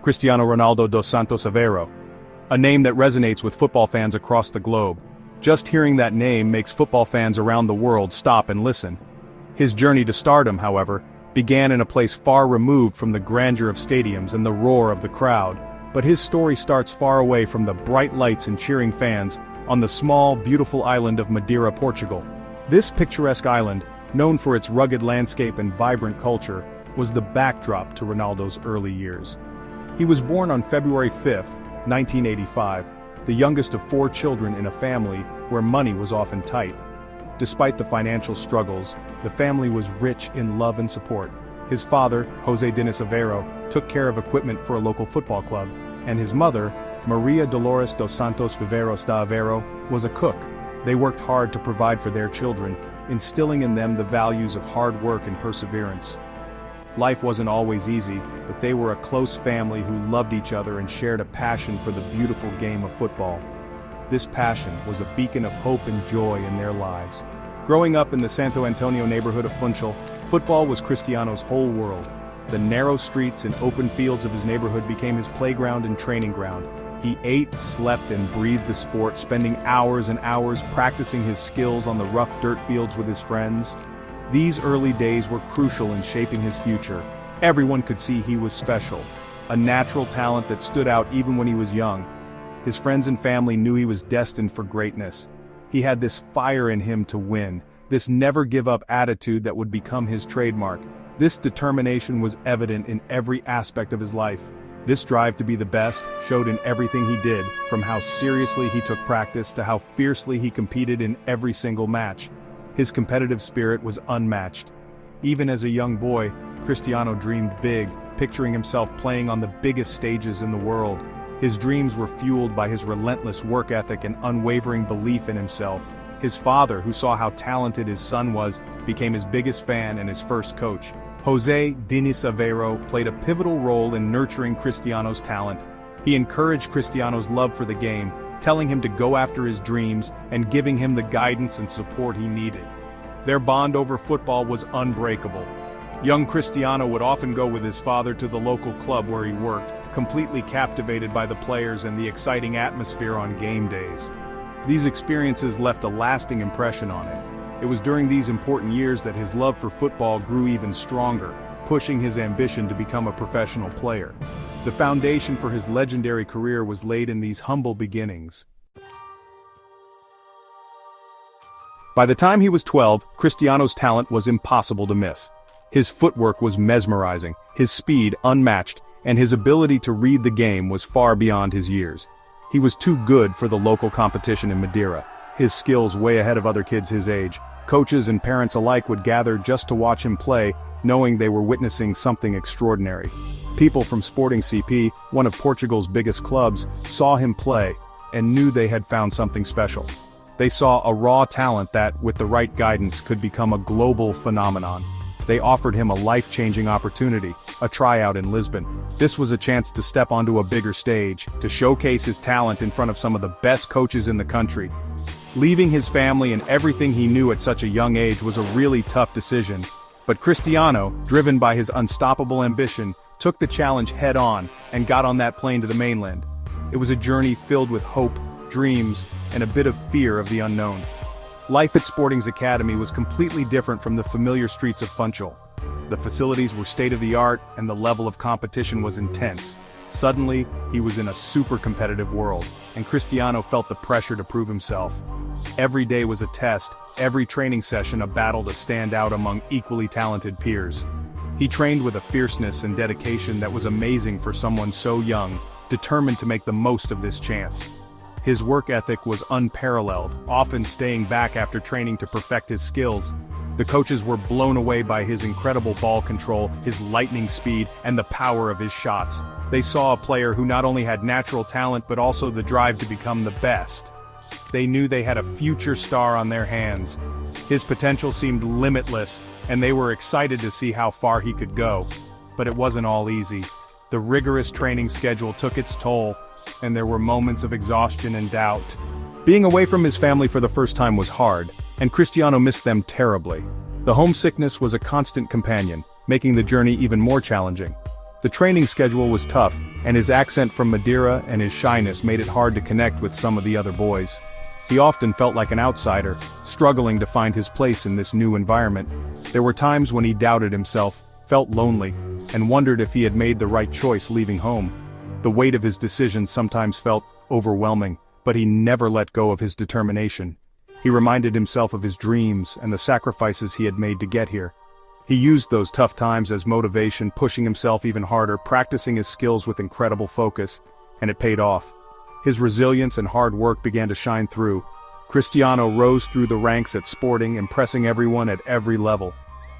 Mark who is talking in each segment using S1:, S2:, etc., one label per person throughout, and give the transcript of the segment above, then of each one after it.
S1: Cristiano Ronaldo dos Santos Aveiro, a name that resonates with football fans across the globe. Just hearing that name makes football fans around the world stop and listen. His journey to stardom, however, began in a place far removed from the grandeur of stadiums and the roar of the crowd. But his story starts far away from the bright lights and cheering fans, on the small, beautiful island of Madeira, Portugal. This picturesque island, known for its rugged landscape and vibrant culture, was the backdrop to Ronaldo's early years. He was born on February 5, 1985, the youngest of 4 children in a family where money was often tight. Despite the financial struggles, the family was rich in love and support. His father, José Diniz Aveiro, took care of equipment for a local football club, and his mother, Maria Dolores dos Santos Viveiros da Aveiro, was a cook. They worked hard to provide for their children, instilling in them the values of hard work and perseverance. Life wasn't always easy, but they were a close family who loved each other and shared a passion for the beautiful game of football. This passion was a beacon of hope and joy in their lives. Growing up in the Santo Antonio neighborhood of Funchal, football was Cristiano's whole world. The narrow streets and open fields of his neighborhood became his playground and training ground. He ate, slept, and breathed the sport, spending hours and hours practicing his skills on the rough dirt fields with his friends. These early days were crucial in shaping his future. Everyone could see he was special, a natural talent that stood out even when he was young. His friends and family knew he was destined for greatness. He had this fire in him to win, this never-give-up attitude that would become his trademark. This determination was evident in every aspect of his life. This drive to be the best showed in everything he did, from how seriously he took practice to how fiercely he competed in every single match. His competitive spirit was unmatched. Even as a young boy, Cristiano dreamed big, picturing himself playing on the biggest stages in the world. His dreams were fueled by his relentless work ethic and unwavering belief in himself. His father, who saw how talented his son was, became his biggest fan and his first coach. José Diniz Aveiro played a pivotal role in nurturing Cristiano's talent. He encouraged Cristiano's love for the game, telling him to go after his dreams and giving him the guidance and support he needed. Their bond over football was unbreakable. Young Cristiano would often go with his father to the local club where he worked, completely captivated by the players and the exciting atmosphere on game days. These experiences left a lasting impression on him. It was during these important years that his love for football grew even stronger, pushing his ambition to become a professional player. The foundation for his legendary career was laid in these humble beginnings. By the time he was 12, Cristiano's talent was impossible to miss. His footwork was mesmerizing, his speed unmatched, and his ability to read the game was far beyond his years. He was too good for the local competition in Madeira, his skills way ahead of other kids his age. Coaches and parents alike would gather just to watch him play, knowing they were witnessing something extraordinary. People from Sporting CP, one of Portugal's biggest clubs, saw him play and knew they had found something special. They saw a raw talent that, with the right guidance, could become a global phenomenon. They offered him a life-changing opportunity, a tryout in Lisbon. This was a chance to step onto a bigger stage, to showcase his talent in front of some of the best coaches in the country. Leaving his family and everything he knew at such a young age was a really tough decision. But Cristiano, driven by his unstoppable ambition, took the challenge head-on and got on that plane to the mainland. It was a journey filled with hope, dreams, and a bit of fear of the unknown. Life at Sporting's academy was completely different from the familiar streets of Funchal. The facilities were state-of-the-art, and the level of competition was intense. Suddenly, he was in a super competitive world, and Cristiano felt the pressure to prove himself. Every day was a test, every training session a battle to stand out among equally talented peers. He trained with a fierceness and dedication that was amazing for someone so young, determined to make the most of this chance. His work ethic was unparalleled, often staying back after training to perfect his skills. The coaches were blown away by his incredible ball control, his lightning speed, and the power of his shots. They saw a player who not only had natural talent but also the drive to become the best. They knew they had a future star on their hands. His potential seemed limitless, and they were excited to see how far he could go. But it wasn't all easy. The rigorous training schedule took its toll, and there were moments of exhaustion and doubt. Being away from his family for the first time was hard, and Cristiano missed them terribly. The homesickness was a constant companion, making the journey even more challenging. The training schedule was tough, and his accent from Madeira and his shyness made it hard to connect with some of the other boys. He often felt like an outsider, struggling to find his place in this new environment. There were times when he doubted himself, felt lonely, and wondered if he had made the right choice leaving home. The weight of his decisions sometimes felt overwhelming, but he never let go of his determination. He reminded himself of his dreams and the sacrifices he had made to get here. He used those tough times as motivation, pushing himself even harder, practicing his skills with incredible focus, and it paid off. His resilience and hard work began to shine through. Cristiano rose through the ranks at Sporting, impressing everyone at every level.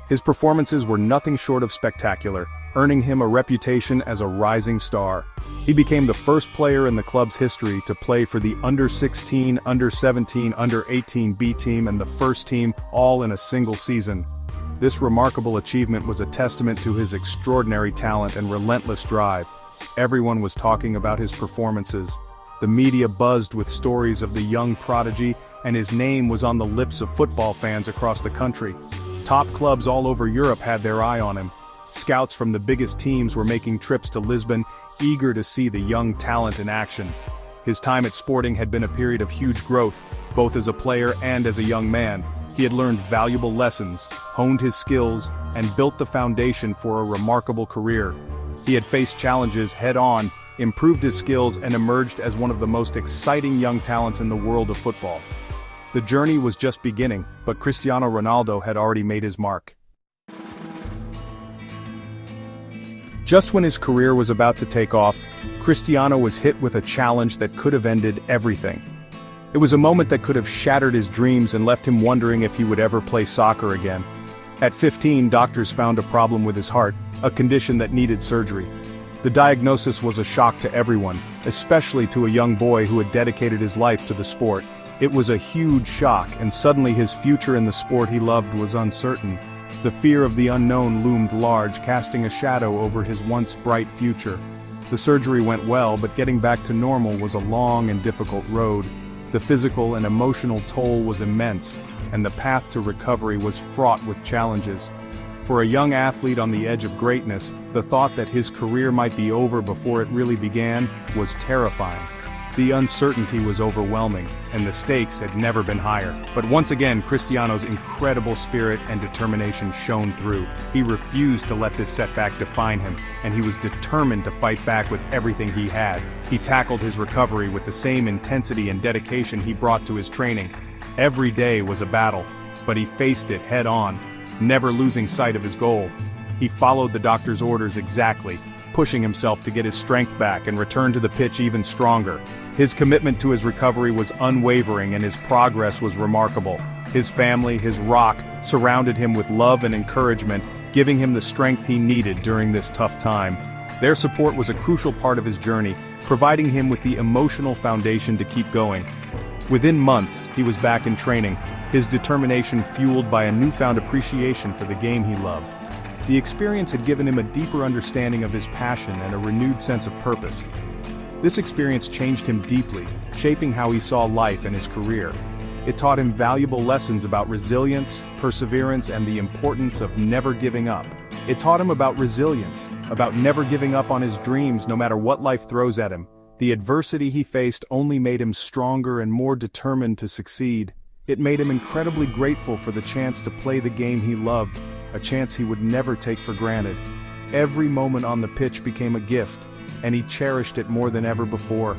S1: His performances were nothing short of spectacular, earning him a reputation as a rising star. He became the first player in the club's history to play for the under-16, under-17, under-18 B team and the first team, all in a single season. This remarkable achievement was a testament to his extraordinary talent and relentless drive. Everyone was talking about his performances. The media buzzed with stories of the young prodigy, and his name was on the lips of football fans across the country. Top clubs all over Europe had their eye on him. Scouts from the biggest teams were making trips to Lisbon, eager to see the young talent in action. His time at Sporting had been a period of huge growth, both as a player and as a young man. He had learned valuable lessons, honed his skills, and built the foundation for a remarkable career. He had faced challenges head-on, improved his skills, and emerged as one of the most exciting young talents in the world of football. The journey was just beginning, but Cristiano Ronaldo had already made his mark. Just when his career was about to take off, Cristiano was hit with a challenge that could have ended everything. It was a moment that could have shattered his dreams and left him wondering if he would ever play soccer again. At 15, doctors found a problem with his heart, a condition that needed surgery. The diagnosis was a shock to everyone, especially to a young boy who had dedicated his life to the sport. It was a huge shock, and suddenly his future in the sport he loved was uncertain. The fear of the unknown loomed large, casting a shadow over his once bright future. The surgery went well, but getting back to normal was a long and difficult road. The physical and emotional toll was immense, and the path to recovery was fraught with challenges. For a young athlete on the edge of greatness, the thought that his career might be over before it really began was terrifying. The uncertainty was overwhelming, and the stakes had never been higher. But once again, Cristiano's incredible spirit and determination shone through. He refused to let this setback define him, and he was determined to fight back with everything he had. He tackled his recovery with the same intensity and dedication he brought to his training. Every day was a battle, but he faced it head-on, never losing sight of his goal. He followed the doctor's orders exactly, pushing himself to get his strength back and return to the pitch even stronger. His commitment to his recovery was unwavering, and his progress was remarkable. His family, his rock, surrounded him with love and encouragement, giving him the strength he needed during this tough time. Their support was a crucial part of his journey, providing him with the emotional foundation to keep going. Within months, he was back in training, his determination fueled by a newfound appreciation for the game he loved. The experience had given him a deeper understanding of his passion and a renewed sense of purpose. This experience changed him deeply, shaping how he saw life and his career. It taught him valuable lessons about resilience, perseverance, and the importance of never giving up. It taught him about resilience, about never giving up on his dreams no matter what life throws at him. The adversity he faced only made him stronger and more determined to succeed. It made him incredibly grateful for the chance to play the game he loved, a chance he would never take for granted. Every moment on the pitch became a gift, and he cherished it more than ever before.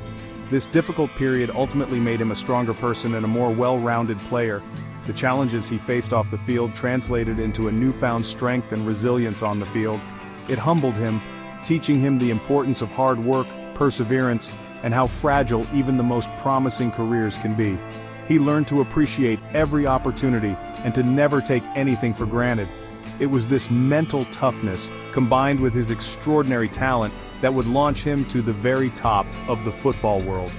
S1: This difficult period ultimately made him a stronger person and a more well-rounded player. The challenges he faced off the field translated into a newfound strength and resilience on the field. It humbled him, teaching him the importance of hard work, perseverance, and how fragile even the most promising careers can be. He learned to appreciate every opportunity and to never take anything for granted. It was this mental toughness, combined with his extraordinary talent, that would launch him to the very top of the football world.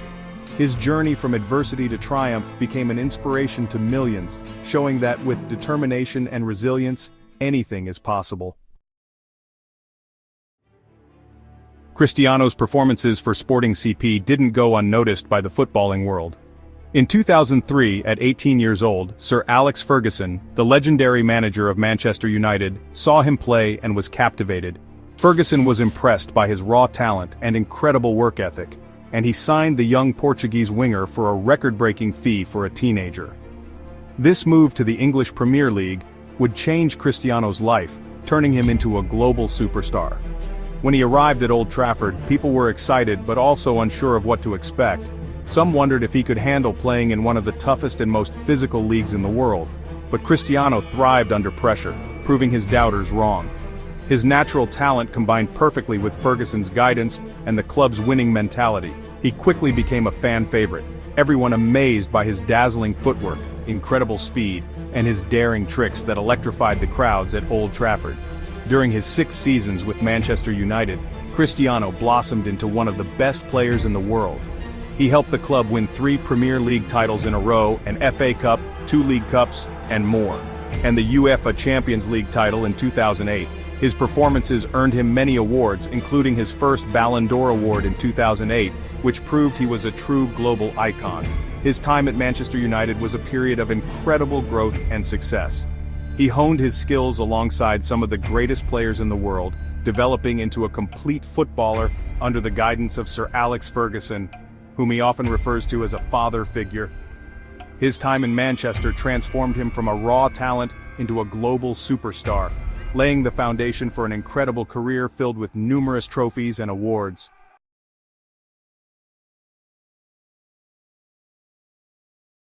S1: His journey from adversity to triumph became an inspiration to millions, showing that with determination and resilience, anything is possible. Cristiano's performances for Sporting CP didn't go unnoticed by the footballing world. In 2003, at 18 years old, Sir Alex Ferguson, the legendary manager of Manchester United, saw him play and was captivated. Ferguson was impressed by his raw talent and incredible work ethic, and he signed the young Portuguese winger for a record-breaking fee for a teenager. This move to the English Premier League would change Cristiano's life, turning him into a global superstar. When he arrived at Old Trafford, people were excited but also unsure of what to expect. Some wondered if he could handle playing in one of the toughest and most physical leagues in the world. But Cristiano thrived under pressure, proving his doubters wrong. His natural talent combined perfectly with Ferguson's guidance and the club's winning mentality. He quickly became a fan favorite, everyone amazed by his dazzling footwork, incredible speed, and his daring tricks that electrified the crowds at Old Trafford. During his 6 seasons with Manchester United, Cristiano blossomed into one of the best players in the world. He helped the club win 3 Premier League titles in a row, an FA Cup, 2 League Cups, and more, and the UEFA Champions League title in 2008. His performances earned him many awards, including his first Ballon d'Or award in 2008, which proved he was a true global icon. His time at Manchester United was a period of incredible growth and success. He honed his skills alongside some of the greatest players in the world, developing into a complete footballer under the guidance of Sir Alex Ferguson, whom he often refers to as a father figure. His time in Manchester transformed him from a raw talent into a global superstar, laying the foundation for an incredible career filled with numerous trophies and awards.